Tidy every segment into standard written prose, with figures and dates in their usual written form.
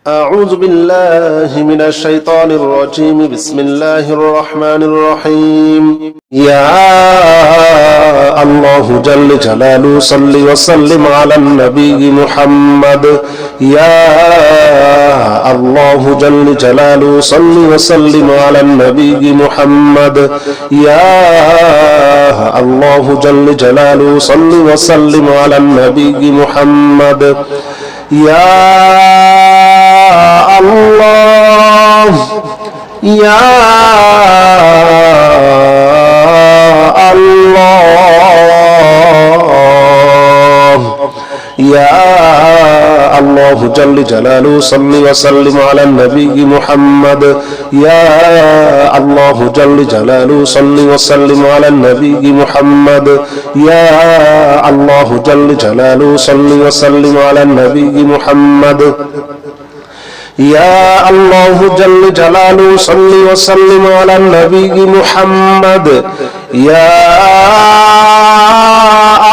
أعوذ بالله من الشيطان الرجيم بسم الله الرحمن الرحيم يا الله جل جلاله صل وسلم على النبي محمد يا الله جل جلاله صل وسلم على النبي محمد يا الله جل جلاله صل وسلم على النبي محمد يا الله يا الله يا الله جل جلاله صل وسلم على النبي محمد يا الله جل جلاله صل وسلم على النبي محمد يا الله جل جلاله صل وسلم على النبي محمد يا الله جل جلاله صل وسلم على النبي محمد يا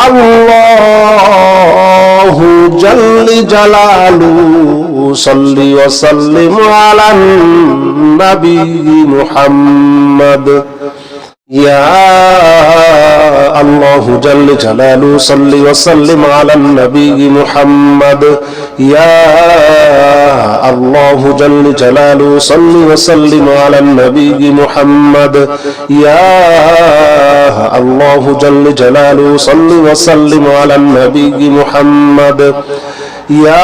الله جل جلاله صل وسلم على النبي محمد يا الله جل جلاله صل وسلم على النبي محمد يا الله جل جلاله صل وسلم على النبي محمد يا الله جل جلاله صل وسلم على النبي محمد يا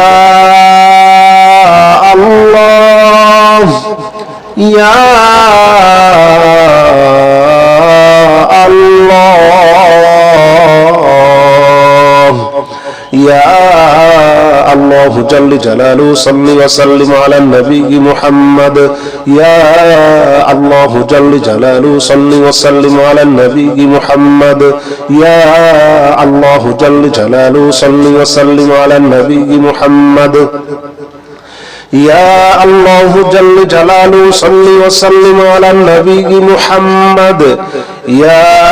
الله يا يا الله جل جلاله صل وسلم على النبي محمد يا الله جل جلاله صل وسلم على النبي محمد يا الله جل جلاله صل وسلم على النبي محمد يا الله جل جلاله صل وسلم على النبي محمد يا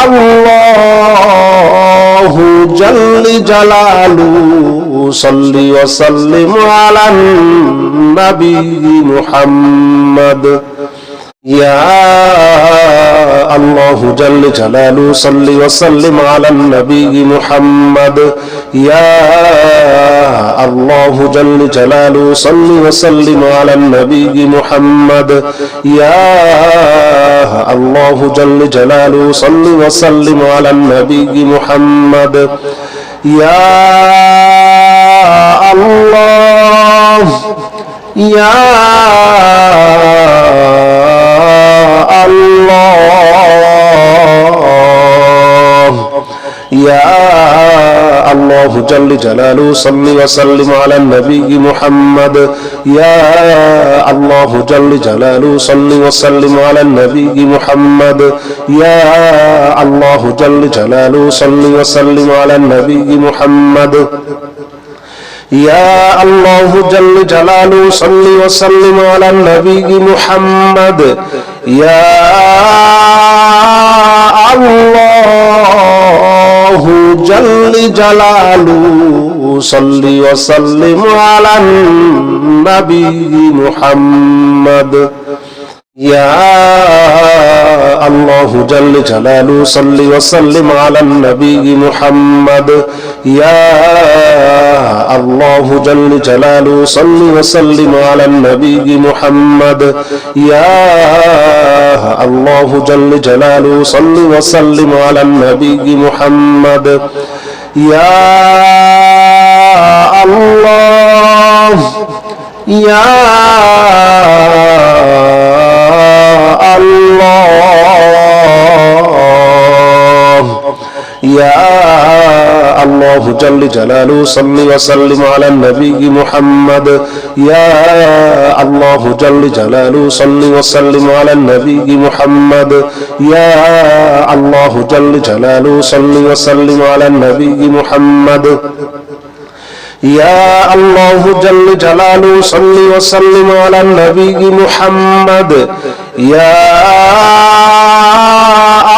الله جل جلاله صل وسلم على النبي محمد يا الله جل جلاله صل وسلم على النبي محمد يا الله جل جلاله صل وسلم على النبي محمد يا الله جل جلاله صل وسلم على النبي محمد يا الله يا يا الله جل جلاله صل وسلم على النبي محمد يا الله جل جلاله صل وسلم على النبي محمد يا الله جل جلاله صل وسلم على النبي محمد يا الله جل جلاله صل وسلم على النبي محمد يا الله جل جلاله صل وسلم على النبي محمد يا الله جل جلاله صل وسلم على النبي محمد يا الله جل جلاله صل وسلم على النبي محمد يا الله جل جلاله صل وسلم على النبي محمد يا الله يا يا الله جل جلاله صل وسلم على النبي محمد يا الله جل جلاله صل وسلم على النبي محمد يا الله جل جلاله صل وسلم على النبي محمد يا الله جل جلاله صل وسلم على النبي محمد يا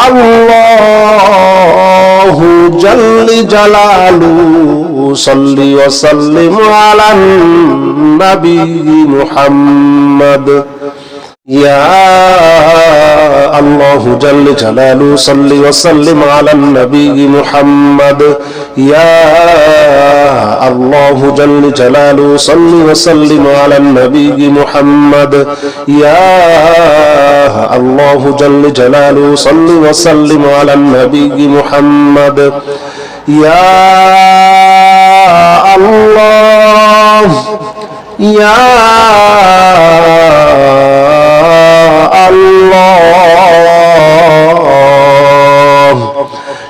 الله جل جلاله صل وسلم على النبي محمد يا الله جل جلاله صل وسلم على النبي محمد يا الله جل جلاله صل وسلم على النبي محمد يا الله جل جلاله صل وسلم على النبي محمد يا الله يا الله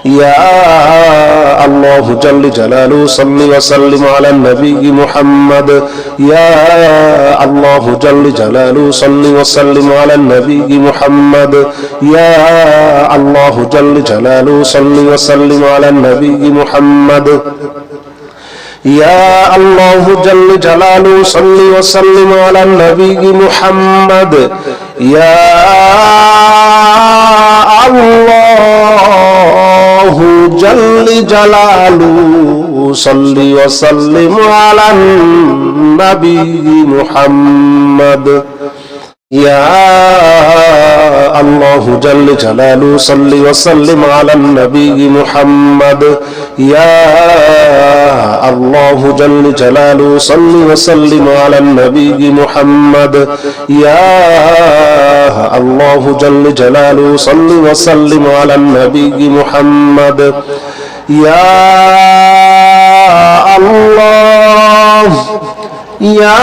يا الله جل جلاله صل وسلم على النبي محمد يا الله جل جلاله صل وسلم على النبي محمد يا الله جل جلاله صل وسلم على النبي محمد يا الله جل جلاله صل وسلم على النبي محمد يا الله جل جلاله صل وسلم على النبي محمد يا الله جل جلاله صل وسلم على النبي محمد يا الله جل جلاله صل وسلم على النبي محمد يا الله جل جلاله صل وسلم على النبي محمد يا الله يا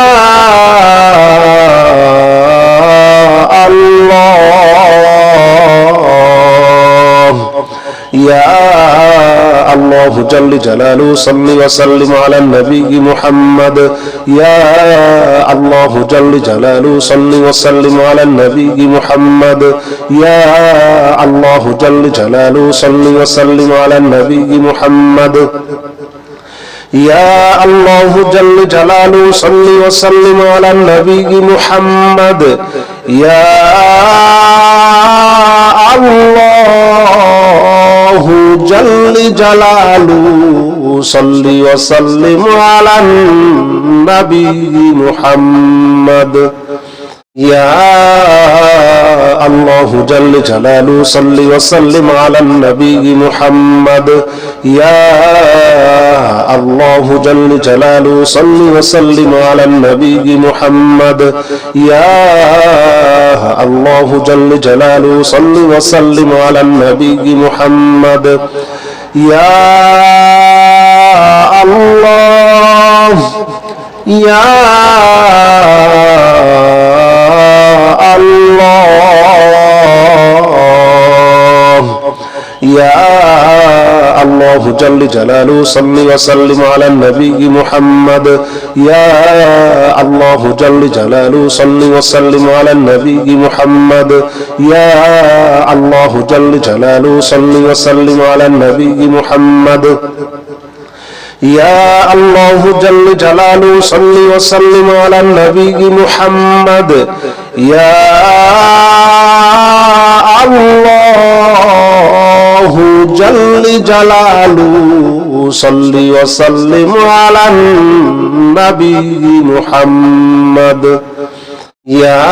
الله يا الله جل جلاله صل وسلم على النبي محمد يا الله جل جلاله صل وسلم على النبي محمد يا الله جل جلاله صل وسلم على النبي محمد يا الله جل جلاله صل وسلم على النبي محمد يا الله جل جلاله صل وسلم على النبي محمد يا الله جل جلاله صل وسلم على النبي محمد يا الله جل جلاله صل وسلم على النبي محمد يا الله جل جلاله صل وسلم على النبي محمد يا الله يا الله يا الله جل جلاله صل وسلم على النبي محمد يا الله جل جلاله صل وسلم على النبي محمد يا الله جل جلاله صل وسلم على النبي محمد يا الله جل جلاله صل وسلم على النبي محمد يا الله جل جلاله صل وسلم على النبي محمد يا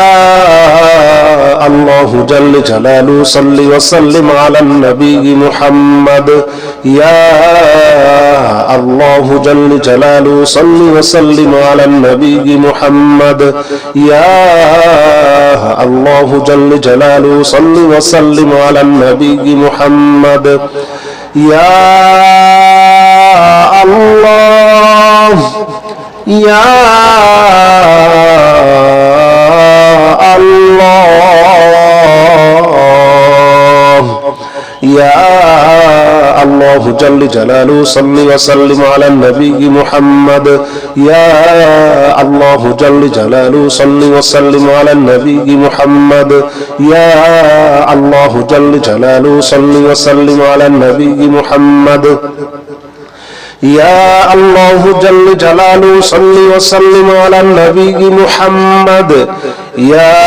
الله جل جلاله صل وسلم على النبي محمد يا الله جل جلاله صل وسلم على النبي محمد يا الله جل جلاله صل وسلم على النبي محمد يا الله يا الله يا الله جل جلاله صل وسلم على النبي محمد يا الله جل جلاله صل وسلم على النبي محمد يا الله جل جلاله صل وسلم على النبي محمد يا الله جل جلاله صل وسلم على النبي محمد يا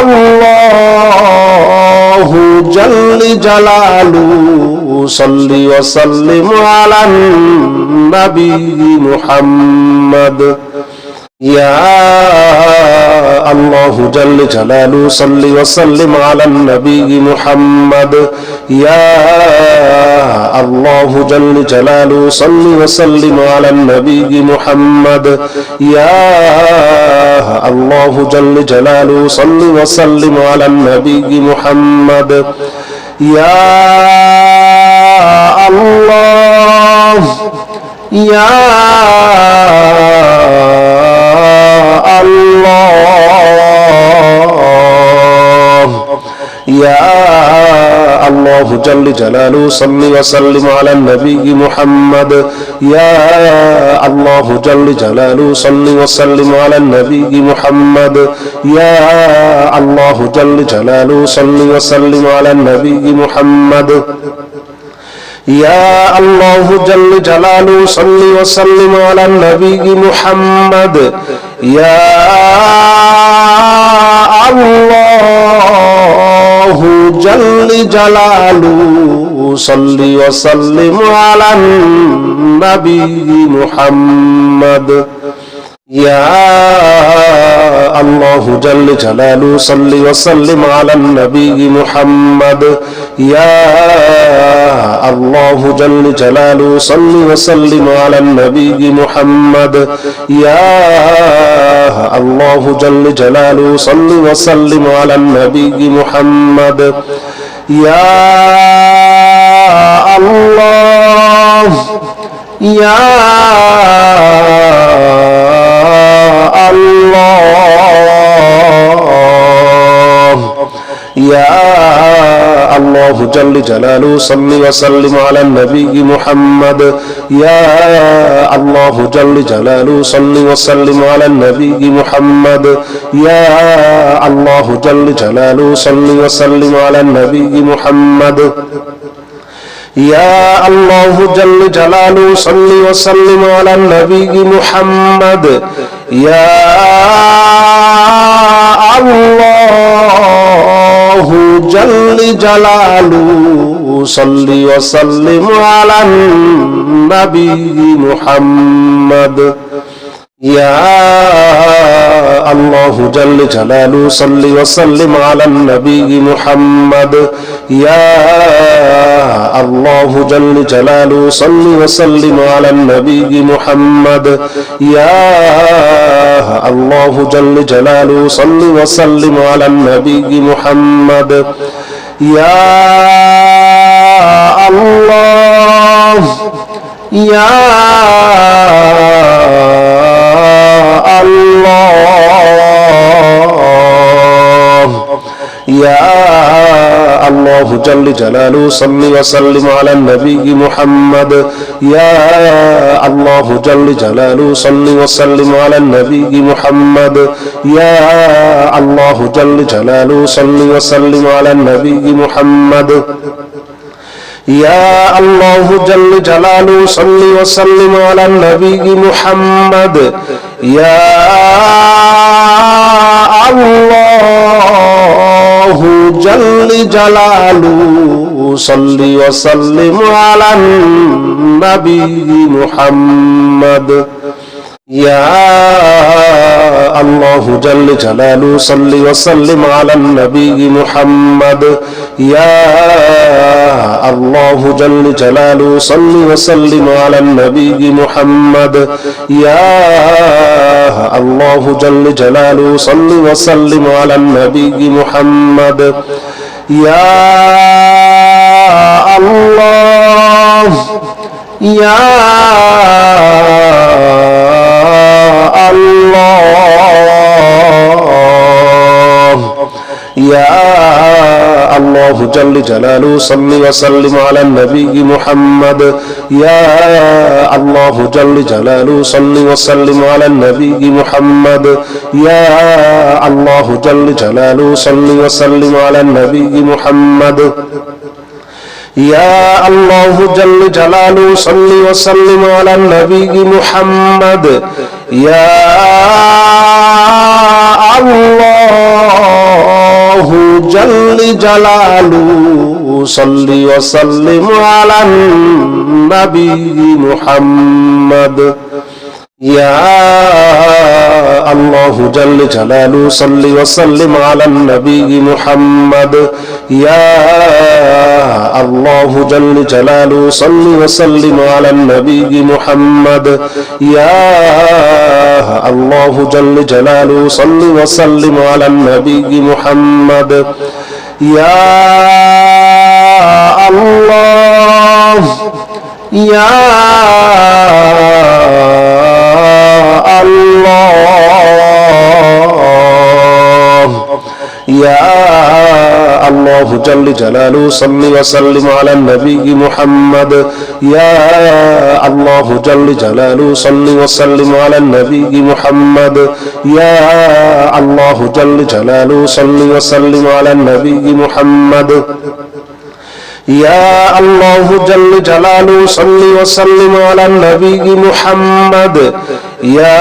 الله الله جل جلاله صل وسلم على النبي محمد يا الله جل جلاله صل وسلم على النبي محمد يا الله جل جلاله صل وسلم على النبي محمد يا الله جل جلاله صل وسلم على النبي محمد يا الله يا الله يا الله جل جلاله صل وسلم على النبي محمد يا الله جل جلاله صل وسلم على النبي محمد يا الله جل جلاله صل وسلم على النبي محمد يا الله جل جلاله صل وسلم على النبي محمد يا الله جل جلاله صل وسلم على النبي محمد يا الله جل جلاله صل وسلم على النبي محمد يا الله جل جلاله صل وسلم على النبي محمد يا الله جل جلاله صل وسلم على النبي محمد يا الله يا الله يا الله جل جلاله صل وسلم على النبي محمد يا الله جل جلاله صل وسلم على النبي محمد يا الله جل جلاله صل وسلم على النبي محمد يا الله جل جلاله صل وسلم على النبي محمد يا الله جل جلاله صل وسلم على النبي محمد يا الله جل جلاله صل وسلم على النبي محمد يا الله جل جلاله صل وسلم على النبي محمد يا الله جل جلاله صل وسلم على النبي محمد يا الله يا الله يا الله جل جلاله صل وسلم على النبي محمد يا الله جل جلاله صل وسلم على النبي محمد يا الله جل جلاله صل وسلم على النبي محمد يا الله جل جلاله صل وسلم على النبي محمد يا الله جل جلاله صل وسلم على النبي محمد يا الله جل جلاله صل وسلم على النبي محمد يا الله جل جلاله صل وسلم على النبي محمد يا الله جل جلاله صل وسلم على النبي محمد يا الله يا الله يا الله جل جلاله صل وسلم على النبي محمد يا الله جل جلاله صل وسلم على النبي محمد يا الله جل جلاله صل وسلم على النبي محمد يا الله جل جلاله صل وسلم على النبي محمد يا الله الله جل جلاله صل وسلم على النبي محمد يا الله جل جلاله صل وسلم على النبي محمد يا الله جل جلاله صل وسلم على النبي محمد يا الله جل جلاله صل وسلم على النبي محمد يا الله يا الله يا الله جل جلاله صل وسلم على النبي محمد يا الله جل جلاله صل وسلم على النبي محمد يا الله جل جلاله صل وسلم على النبي محمد يا الله جل جلاله صل وسلم على النبي محمد يا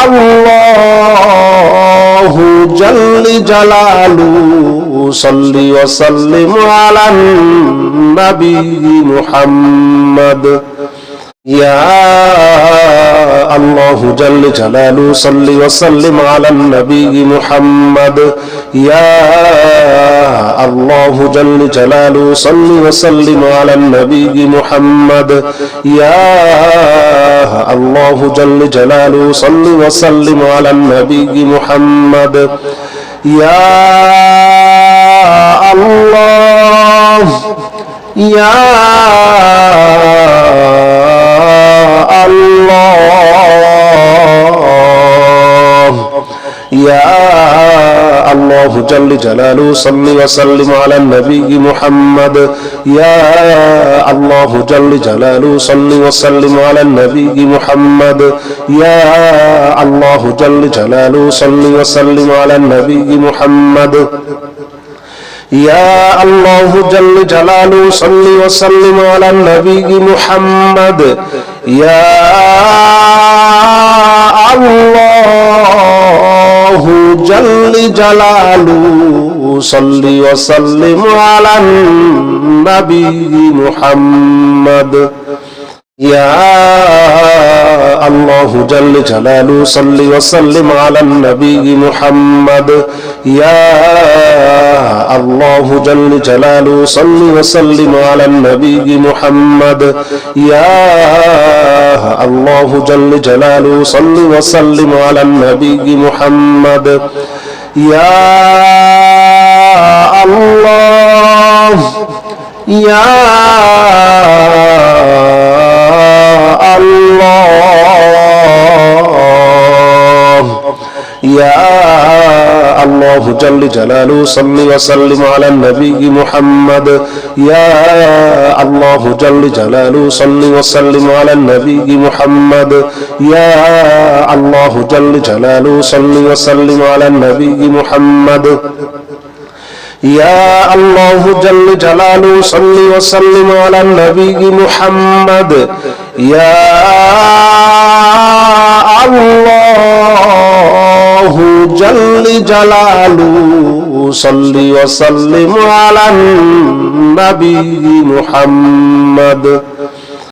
الله جل جلاله صل وسلم على النبي محمد يا الله جل جلاله صل وسلم على النبي محمد يا الله جل جلاله صل وسلم على النبي محمد يا الله جل جلاله صل وسلم على النبي محمد يا الله يا الله يا الله جل جلاله صل وسلم على النبي محمد يا الله جل جلاله صل وسلم على النبي محمد يا الله جل جلاله صل وسلم على النبي محمد يا الله جل جلاله صل وسلم على النبي محمد يا الله جل جلاله صل وسلم على النبي محمد يا الله جل جلاله صل وسلم على النبي محمد يا الله جل جلاله صل وسلم على النبي محمد يا الله جل جلاله صل وسلم على النبي محمد يا الله يا الله يا الله جل جلاله صل وسلم على النبي محمد يا الله جل جلاله صل وسلم على النبي محمد يا الله جل جلاله صل وسلم على النبي محمد يا الله جل جلاله صل وسلم على النبي محمد يا الله جل جلاله صل وسلم على النبي محمد